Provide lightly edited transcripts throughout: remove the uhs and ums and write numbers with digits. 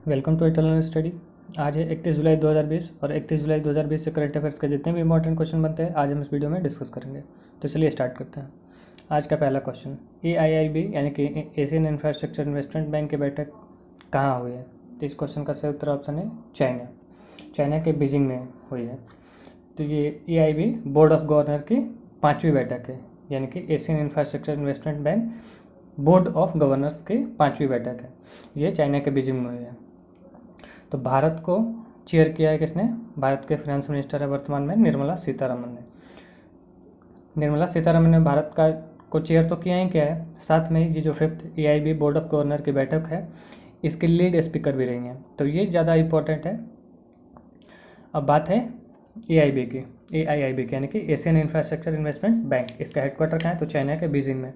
Welcome to eternal study. आज है 31 जुलाई 2020 और 31 जुलाई 2020 से करंट अफेयर्स के जितने भी इंपॉर्टेंट क्वेश्चन बनते हैं आज हम इस वीडियो में डिस्कस करेंगे। तो चलिए स्टार्ट करते हैं। आज का पहला क्वेश्चन, AIIB यानी कि एशियन इंफ्रास्ट्रक्चर इन्वेस्टमेंट बैंक की बैठक कहाँ हुई है? तो इस क्वेश्चन का सही उत्तर ऑप्शन है चाइना के बीजिंग में हुई है। तो ये AIIB बोर्ड ऑफ गवर्नर की 5वीं बैठक है, यानी कि Asian infrastructure investment bank board of governors की 5वीं बैठक है। ये चाइना के बीजिंग में हुई है। तो भारत को चेयर किया है किसने? भारत के फाइनेंस मिनिस्टर है वर्तमान में निर्मला सीतारमन ने। निर्मला सीतारमन ने भारत को चेयर तो किया ही क्या है, साथ में ये जो 5th AIIB board of governor की बैठक है इसके लीड स्पीकर भी रही हैं। तो ये ज़्यादा इम्पोर्टेंट है। अब बात है AIIB की यानी कि एशियन इंफ्रास्ट्रक्चर इन्वेस्टमेंट बैंक। इसका हेडक्वार्टर कहाँ है? तो चाइना के बीजिंग में।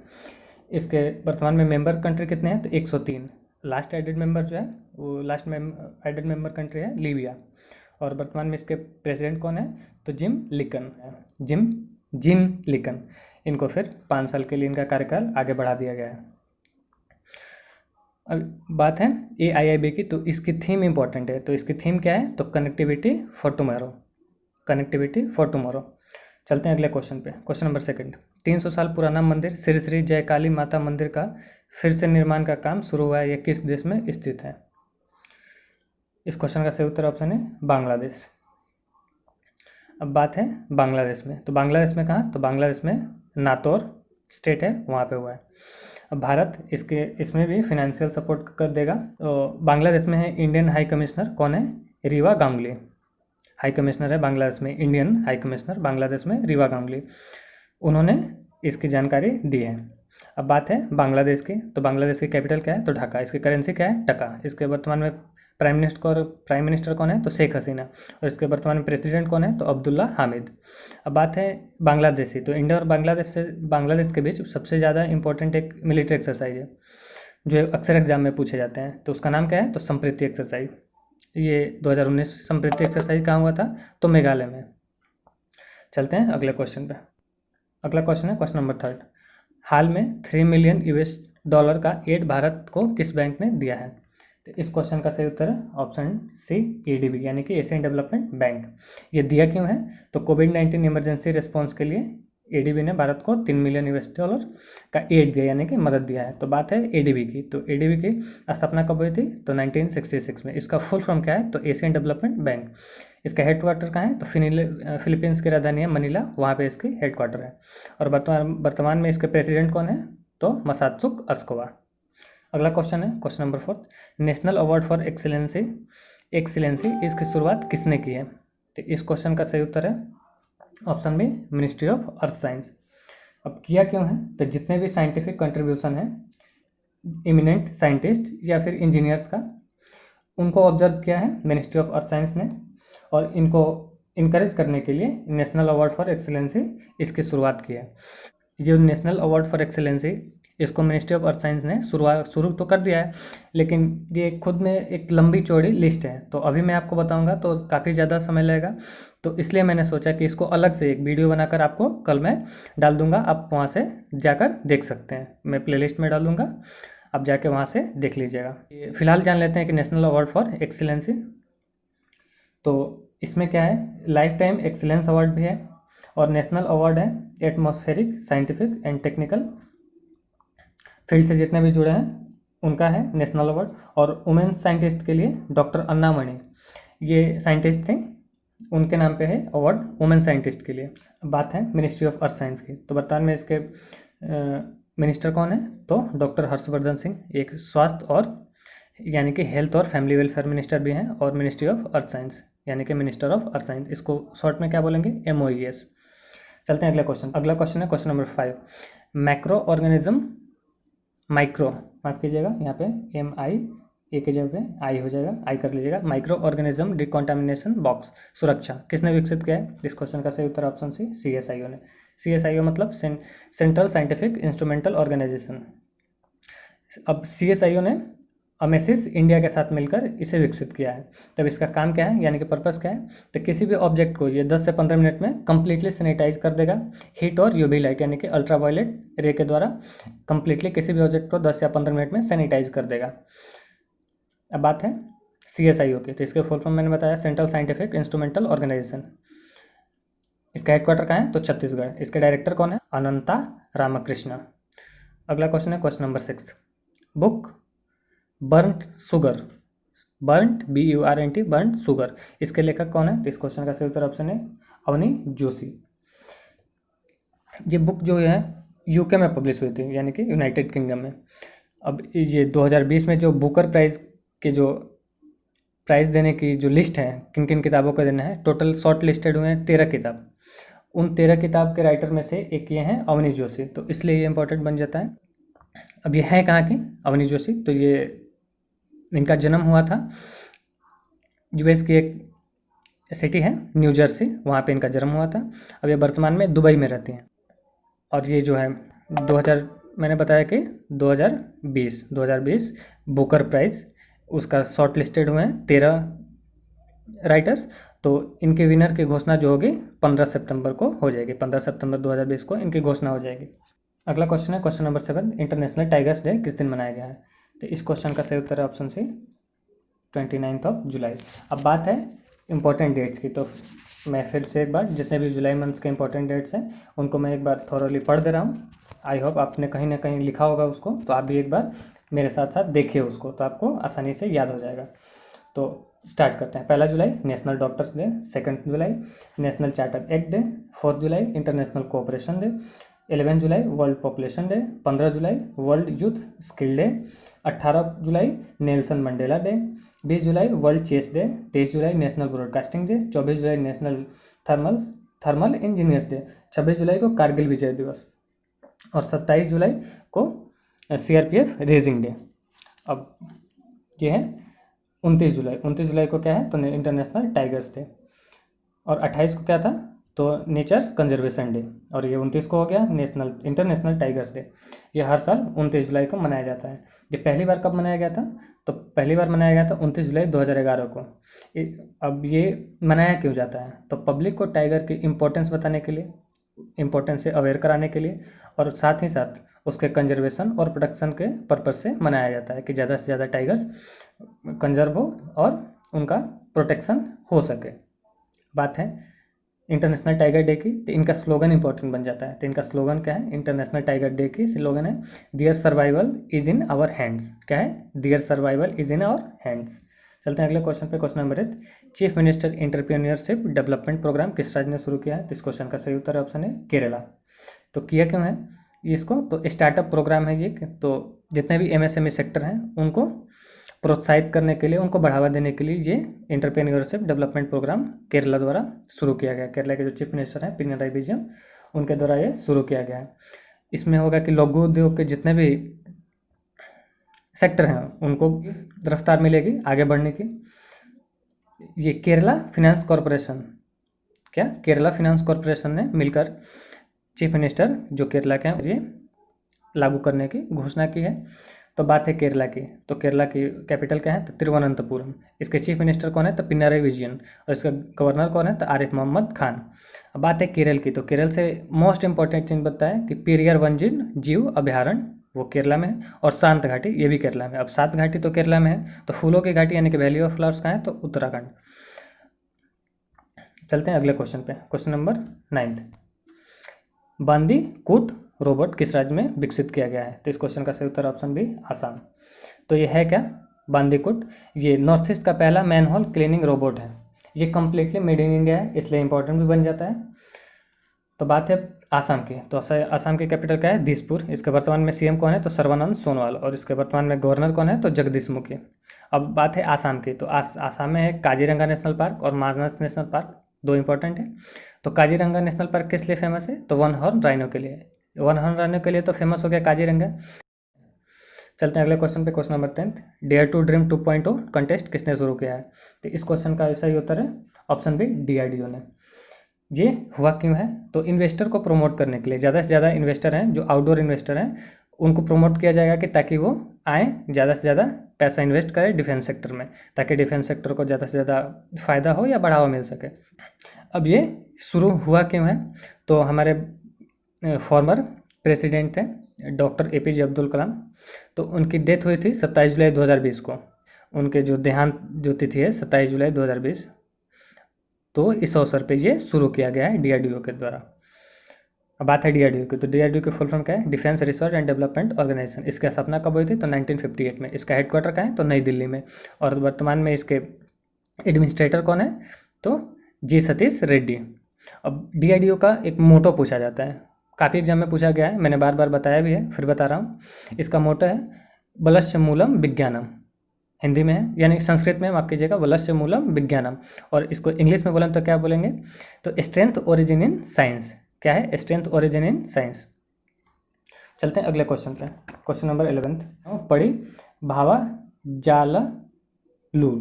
इसके वर्तमान में मेंबर कंट्री कितने हैं? तो 103। लास्ट एडेड मेंबर जो है वो एडेड मेंबर कंट्री है लीबिया। और वर्तमान में इसके प्रेसिडेंट कौन है? तो जिम लिकन। इनको फिर 5 साल के लिए इनका कार्यकाल आगे बढ़ा दिया गया है। अब बात है AIIB की, तो इसकी थीम इंपॉर्टेंट है। तो इसकी थीम क्या है? तो कनेक्टिविटी फॉर टुमारो। चलते हैं अगले क्वेश्चन पे। क्वेश्चन नंबर 2, 300 साल पुराना मंदिर श्री श्री जयकाली माता मंदिर का फिर से निर्माण का काम शुरू हुआ है। यह किस देश में स्थित है? इस क्वेश्चन का सही उत्तर ऑप्शन है बांग्लादेश। अब बात है बांग्लादेश में। तो बांग्लादेश में कहाँ? तो बांग्लादेश में नातौर स्टेट है, वहाँ पे हुआ है। अब भारत इसमें भी फाइनेंशियल सपोर्ट कर देगा। तो बांग्लादेश में है इंडियन हाई कमिश्नर, कौन है? रीवा गांगुली। हाई कमिश्नर है बांग्लादेश में, इंडियन हाई कमिश्नर बांग्लादेश में रीवा गांगुली। उन्होंने इसकी जानकारी दी है। अब बात है बांग्लादेश की। तो बांग्लादेश की कैपिटल क्या है? तो ढाका। इसकी करेंसी क्या है? टका। इसके वर्तमान में प्राइम मिनिस्टर कौन है? तो शेख हसीना। और इसके वर्तमान में प्रेसिडेंट कौन है? तो अब्दुल्ला हामिद। अब बात है बांग्लादेशी। तो इंडिया और बांग्लादेश के बीच सबसे ज़्यादा इंपॉर्टेंट एक मिलिट्री एक्सरसाइज है जो अक्सर एग्जाम में पूछे जाते हैं। तो उसका नाम क्या है? तो संप्रीति एक्सरसाइज। ये 2019 संप्रीति एक्सरसाइज कहाँ हुआ था? तो मेघालय में। चलते हैं अगले क्वेश्चन पे। अगला क्वेश्चन है क्वेश्चन नंबर 3। हाल में $3 मिलियन का एड भारत को किस बैंक ने दिया है? तो इस क्वेश्चन का सही उत्तर है ऑप्शन सी ADB यानी कि एशियन डेवलपमेंट बैंक। ये दिया क्यों है? तो कोविड-19 इमरजेंसी रिस्पॉन्स के लिए ADB ने भारत को $3 मिलियन का एड दिया यानी कि मदद दिया है। तो बात है ADB की। तो ADB की स्थापना कब हुई थी? तो 1966 में। इसका फुल फॉर्म क्या है? तो एशियन डेवलपमेंट बैंक। इसका हेडक्वार्टर कहाँ है? तो फिलीपींस की राजधानी है मनीला, वहाँ पे इसकी हेडक्वार्टर है। और वर्तमान में इसके प्रेसिडेंट कौन है? तो मसात्सुक अस्कवा। अगला क्वेश्चन है question number 4। National award for excellency इसकी शुरुआत किसने की है? तो इस क्वेश्चन का सही उत्तर है option B ministry of earth science. अब किया क्यों है? तो जितने भी साइंटिफिक कंट्रीब्यूशन है इमिनेंट साइंटिस्ट या फिर इंजीनियर्स का, उनको ऑब्जर्व किया है मिनिस्ट्री ऑफ अर्थ साइंस ने, और इनको इनकरेज करने के लिए नेशनल अवार्ड फॉर एक्सीलेंसी इसकी शुरुआत की है। जो नेशनल अवार्ड फॉर एक्सीलेंसी इसको मिनिस्ट्री ऑफ अर्थ साइंस ने शुरू तो कर दिया है, लेकिन ये खुद में एक लंबी चौड़ी लिस्ट है। तो अभी मैं आपको बताऊंगा तो काफ़ी ज़्यादा समय लगेगा। तो इसलिए मैंने सोचा कि इसको अलग से एक वीडियो बनाकर आपको कल मैं डाल दूंगा। आप वहाँ से जाकर देख सकते हैं, मैं प्लेलिस्ट में डाल दूंगा, आप जाके वहाँ से देख लीजिएगा। फिलहाल जान लेते हैं कि नेशनल अवार्ड फॉर एक्सीलेंसी, तो इसमें क्या है? लाइफ टाइम एक्सीलेंस अवार्ड भी है और नेशनल अवार्ड है atmospheric scientific and technical field से जितने भी जुड़े हैं उनका है नेशनल अवार्ड। और वुमेन साइंटिस्ट के लिए डॉक्टर अन्ना मणि, ये साइंटिस्ट थे, उनके नाम पे है अवार्ड वुमेन साइंटिस्ट के लिए। बात है मिनिस्ट्री ऑफ अर्थ साइंस की। तो वर्तमान में इसके मिनिस्टर कौन है? तो डॉक्टर हर्षवर्धन सिंह, एक स्वास्थ्य और यानी कि हेल्थ और फैमिली वेलफेयर मिनिस्टर भी हैं, और मिनिस्ट्री ऑफ अर्थ साइंस यानी कि मिनिस्टर ऑफ अर्थ साइंस, इसको शॉर्ट में क्या बोलेंगे? MOES। चलते हैं अगला क्वेश्चन है क्वेश्चन नंबर 5। माइक्रो कीजिएगा, यहाँ पे MI के जगह पे आई हो जाएगा, आई कर लीजिएगा। माइक्रो ऑर्गेनिज्म डिकॉन्टामिनेशन बॉक्स सुरक्षा किसने विकसित किया है? इस क्वेश्चन का सही उत्तर ऑप्शन सी CSIO ने। CSIO मतलब सेंट्रल साइंटिफिक इंस्ट्रूमेंटल ऑर्गेनाइजेशन। अब CSIO ने अमेसिस इंडिया के साथ मिलकर इसे विकसित किया है। तब इसका काम क्या है यानी कि पर्पस क्या है? तो किसी भी ऑब्जेक्ट को ये 10 से 15 मिनट में कंप्लीटली सैनिटाइज कर देगा, हीट और UV लाइट यानी कि अल्ट्रावायलेट रे के द्वारा कंप्लीटली किसी भी ऑब्जेक्ट को 10 या 15 मिनट में सैनिटाइज कर देगा। अब बात है CSIO की, तो इसके फुल फॉर्म मैंने बताया सेंट्रल साइंटिफिक इंस्ट्रूमेंटल ऑर्गेनाइजेशन। इसका हेडक्वार्टर कहाँ है? तो छत्तीसगढ़। इसके डायरेक्टर कौन है? अनंता रामकृष्ण। अगला क्वेश्चन है question number 6। Book burnt sugar, burnt BURNT burnt sugar, इसके लेखक कौन है? तो इस क्वेश्चन का सही उत्तर ऑप्शन है अवनी जोशी। ये बुक जो है यूके में पब्लिश हुई थी, यानी कि यूनाइटेड किंगडम में। अब ये 2020 में जो बुकर प्राइज़ के जो प्राइज़ देने की जो लिस्ट है, किन किन किताबों को देना है, टोटल शॉर्ट लिस्टेड हुए हैं 13 किताब। उन 13 किताब के राइटर में से एक ये हैं अवनी जोशी, तो इसलिए ये इंपॉर्टेंट बन जाता है। अब ये है कहाँ की अवनी जोशी? तो ये इनका जन्म हुआ था यूएस की एक सिटी है न्यू जर्सी, वहाँ पे इनका जन्म हुआ था। अब ये वर्तमान में दुबई में रहती हैं। और ये जो है 2000 मैंने बताया कि 2020 बुकर प्राइज़ उसका शॉर्ट लिस्टेड हुए हैं 13 राइटर्स। तो इनके विनर की घोषणा जो होगी 15 सितंबर को हो जाएगी। 15 सितंबर 2020 को इनकी घोषणा हो जाएगी। अगला क्वेश्चन है question number 7। International tigers day किस दिन मनाया गया है? तो इस क्वेश्चन का सही उत्तर है ऑप्शन सी 29 जुलाई। अब बात है इंपॉर्टेंट डेट्स की, तो मैं फिर से एक बार जितने भी जुलाई मंथ्स के इंपॉर्टेंट डेट्स हैं उनको मैं एक बार थॉरोली पढ़ दे रहा हूँ। आई होप आपने कहीं ना कहीं लिखा होगा उसको, तो आप भी एक बार मेरे साथ साथ देखिए उसको, तो आपको आसानी से याद हो जाएगा। तो स्टार्ट करते हैं। 1 जुलाई नेशनल डॉक्टर्स डे, 2 जुलाई नेशनल चार्टर एक्ट डे, 4 जुलाई इंटरनेशनल कोऑपरेशन डे, 11 जुलाई वर्ल्ड पॉपुलेशन डे, 15 जुलाई वर्ल्ड यूथ स्किल डे, 18 जुलाई नेल्सन मंडेला डे, 20 जुलाई वर्ल्ड चेस डे, 23 जुलाई नेशनल ब्रॉडकास्टिंग डे, 24 जुलाई नेशनल थर्मल इंजीनियर्स डे, 26 जुलाई को कारगिल विजय दिवस और 27 जुलाई को CRPF raising day. अब ये है 29 जुलाई को क्या है? तो इंटरनेशनल टाइगर्स डे। और 28 को क्या था? तो नेचर्स कंजर्वेशन डे। और ये 29 को हो गया इंटरनेशनल टाइगर्स डे। ये हर साल 29 जुलाई को मनाया जाता है। ये पहली बार कब मनाया गया था? तो पहली बार मनाया गया था 29 जुलाई 2011 को। अब ये मनाया क्यों जाता है? तो पब्लिक को टाइगर की इम्पोर्टेंस बताने के लिए, इम्पोर्टेंस से अवेयर कराने के लिए, और साथ ही साथ उसके कंजर्वेशन और प्रोटेक्शन के पर्पज़ से मनाया जाता है कि ज़्यादा से ज़्यादा टाइगर्स कंजर्व हो और उनका प्रोटेक्शन हो सके। बात है इंटरनेशनल टाइगर डे की, तो इनका स्लोगन इंपॉर्टेंट बन जाता है। तो इनका स्लोगन क्या है? इंटरनेशनल टाइगर डे की स्लोगन है their survival is in our hands. क्या है? Their survival is in our hands. चलते हैं अगले क्वेश्चन पे। Question number 8। Chief minister entrepreneurship development programme किस राज्य ने शुरू किया है? तो इस क्वेश्चन का सही उत्तर ऑप्शन है केरला। तो किया क्यों है इसको? तो स्टार्टअप प्रोग्राम है ये। तो जितने भी MSME सेक्टर हैं उनको प्रोत्साहित करने के लिए, उनको बढ़ावा देने के लिए ये एंटरप्रेन्योरशिप डेवलपमेंट प्रोग्राम केरला द्वारा शुरू किया गया। केरला के जो चीफ मिनिस्टर हैं पिनराई विजयन, उनके द्वारा ये शुरू किया गया है। इसमें होगा कि लघु उद्योग के जितने भी सेक्टर हैं उनको रफ्तार मिलेगी आगे बढ़ने की। ये केरला फिनेंस कॉरपोरेशन, क्या केरला फिनेंस कॉरपोरेशन ने मिलकर चीफ मिनिस्टर जो केरला के हैं ये लागू करने की घोषणा की है। तो बात है केरला की, तो केरला की कैपिटल क्या है? तो तिरुवनंतपुरम। इसके चीफ मिनिस्टर कौन है? तो पिनराई विजयन। और इसका गवर्नर कौन है? तो आरिफ मोहम्मद खान। अब बात है केरल की, तो केरल से मोस्ट इंपॉर्टेंट चीज़ बताया है कि पेरियार वन्यजीव जीव अभ्यारण्य वो केरला में है, और शांत घाटी ये भी केरला में। अब सात घाटी तो केरला में है, तो फूलों की घाटी यानी कि वैली ऑफ फ्लावर्स कहाँ है? तो उत्तराखंड। चलते हैं अगले क्वेश्चन पे। Question number 9। बांदीकुट रोबोट किस राज्य में विकसित किया गया है? तो इस क्वेश्चन का सही उत्तर ऑप्शन बी आसाम। तो ये है क्या बांदीकुट? ये नॉर्थ ईस्ट का पहला मैनहोल क्लीनिंग रोबोट है। ये कम्प्लीटली मेड इन इंडिया है, इसलिए इंपॉर्टेंट भी बन जाता है। तो बात है आसाम की, तो आसाम की कैपिटल क्या है? दिसपुर। इसके वर्तमान में CM कौन है? तो सर्बानंद सोनोवाल। और इसके वर्तमान में गवर्नर कौन है? तो जगदीश मुखी। अब बात है आसाम की, तो आसाम में है काजीरंगा नेशनल पार्क और मानस नेशनल पार्क, दो इंपॉर्टेंट है। तो काजीरंगा नेशनल पार्क किस लिए फेमस है? तो वन हॉर्न राइनो के लिए। वन हॉर्न राइनो के लिए तो फेमस हो गया काजीरंगा। चलते हैं अगले क्वेश्चन पे। Question number 10। Dare to dream 2.0 contest किसने शुरू किया है? तो इस क्वेश्चन का सही उत्तर है ऑप्शन बी DRDO ने। ये हुआ क्यों है? तो इन्वेस्टर को प्रमोट करने के लिए, ज़्यादा से ज़्यादा इन्वेस्टर हैं जो आउटडोर इन्वेस्टर हैं उनको प्रमोट किया जाएगा कि ताकि वो आए, ज़्यादा से ज़्यादा पैसा इन्वेस्ट करें डिफेंस सेक्टर में, ताकि डिफेंस सेक्टर को ज़्यादा से ज़्यादा फ़ायदा हो या बढ़ावा मिल सके। अब ये शुरू हुआ क्यों है? तो हमारे फॉर्मर प्रेसिडेंट थे डॉक्टर APJ अब्दुल कलाम, तो उनकी डेथ हुई थी 27 जुलाई 2020 को। उनके जो देहांत जो तिथि है 27 जुलाई 2020। तो इस अवसर पे ये शुरू किया गया है DRDO के द्वारा। अब बात है DRDO की, तो DRDO की फुल फॉर्म क्या है? Defence research and development organisation. इसकी स्थापना कब हुई थी? तो 1958 में। इसका हेडक्वार्टर कहाँ है? तो नई दिल्ली में। और वर्तमान में इसके एडमिनिस्ट्रेटर कौन है? तो जी सतीश रेड्डी। अब DRDO का एक मोटो पूछा जाता है, काफ़ी एग्जाम में पूछा गया है, मैंने बार बार बताया भी है, फिर बता रहा हूँ। इसका मोटो है बलस्य मूलम विज्ञानम, हिंदी में है, यानी संस्कृत में माफ़ कीजिएगा बलस्य मूलम विज्ञानम, और इसको इंग्लिश में बोलें तो क्या बोलेंगे? तो स्ट्रेंथ ओरिजिन इन साइंस। क्या है? Strength origin in science. चलते हैं अगले क्वेश्चन पे। क्वेश्चन नंबर 11 पढ़ी भावा जाललू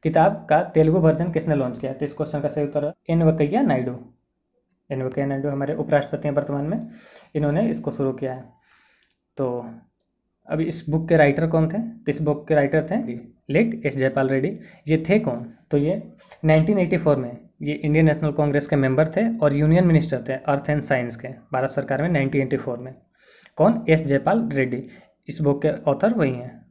किताब का तेलुगु वर्जन किसने लॉन्च किया? तो इस क्वेश्चन का सही उत्तर है एन वेंकैया नायडू। एन वेंकैया नायडू हमारे उपराष्ट्रपति हैं वर्तमान में, इन्होंने इसको शुरू किया है। तो अभी इस बुक के राइटर कौन थे? तो इस बुक के राइटर थे लेट एस जयपाल रेड्डी। ये थे कौन? तो ये 1984 में ये इंडियन नेशनल कांग्रेस के मेंबर थे और यूनियन मिनिस्टर थे अर्थ एंड साइंस के भारत सरकार में 1984 में। कौन? एस जयपाल रेड्डी। इस बुक के ऑथर वही हैं।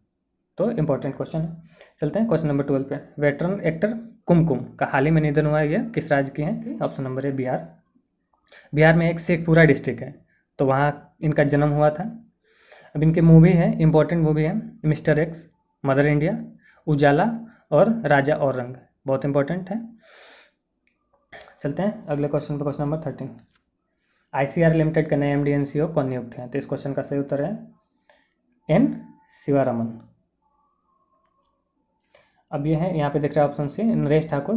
तो इंपॉर्टेंट क्वेश्चन है। चलते हैं क्वेश्चन नंबर 12 पे। वेटरन एक्टर कुमकुम का हाल ही में निधन हुआ है, यह किस राज्य की है? ऑप्शन नंबर है बिहार। बिहार में एक शेखपुरा डिस्ट्रिक्ट है, तो वहाँ इनका जन्म हुआ था। अब इनके मूवी है, इंपॉर्टेंट मूवी है मिस्टर एक्स, मदर इंडिया, उजाला और राजा और रंग, बहुत इंपॉर्टेंट है। चलते हैं अगले क्वेश्चन पे। क्वेश्चन नंबर 13 ICR लिमिटेड के नए MD and CEO कौन नियुक्त हैं? तो इस क्वेश्चन का सही उत्तर है N शिवारमन। अब ये है, यहाँ पे देख रहे हैं ऑप्शन सी नरेश ठाकुर।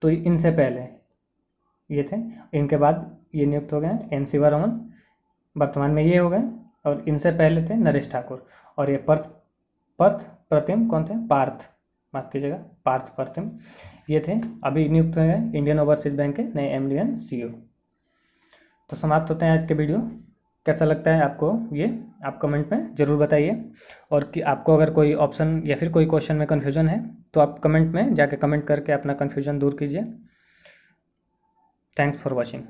तो इनसे पहले ये थे, इनके बाद ये नियुक्त हो गए N शिवारमन, वर्तमान में ये हो गए, और इनसे पहले थे नरेश ठाकुर। और ये पर्थ प्रतिम कौन थे? पार्थ, माफ कीजिएगा, पार्थ प्रतिम, ये थे अभी नियुक्त हुए हैं इंडियन ओवरसीज बैंक के नए MD and CEO। तो समाप्त होते हैं आज के वीडियो। कैसा लगता है आपको ये, आप कमेंट में ज़रूर बताइए। और कि आपको अगर कोई ऑप्शन या फिर कोई क्वेश्चन में कन्फ्यूजन है तो आप कमेंट में जाके कमेंट करके अपना कन्फ्यूजन दूर कीजिए। Thanks for watching.